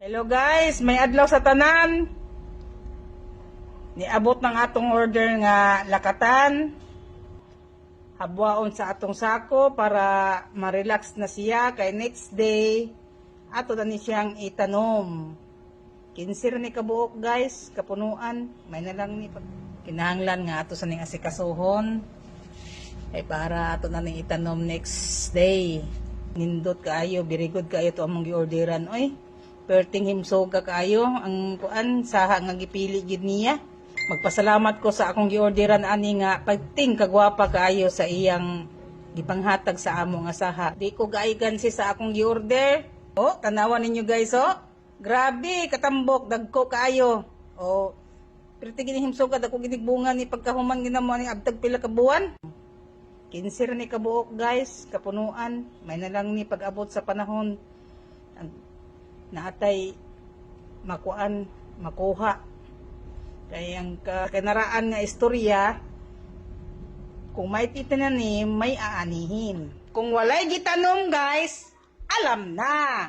Hello guys, may adlaw sa tanan. Niabot ng atong order nga lakatan. Habwaon sa atong sako para ma-relax na siya kay next day ato na ni siyang itanom. Kinsir ni kabuok guys, kapunuan. May na lang ni kinahanglan nga ato sa ning asikasuhon. Ay para ato na ning itanom next day. Nindot kaayo, very good kaayo to among giorderan oy. Perting himsoga kaayo ang kuan saha nga gipili gid niya. Magpasalamat ko sa akong giorderan ani nga pagting kagwapa kaayo sa iyang gipanghatag sa amo nga saha. Di ko gaigan si sa akong giorder. Oh, tanawan ninyo guys oh. Grabe katambok dagko kaayo. Oh, perting gini himsoga dako ginigbunga ni pagkahuman ginamo ni abtag pila ka buwan. Kinsir ni kabuok guys, kapunuan. May na lang ni pag-abot sa panahon naatay makuha. Kaya ang kanaraan nga istorya, kung may titinanim, may aanihin. Kung walay gitanom guys, alam na.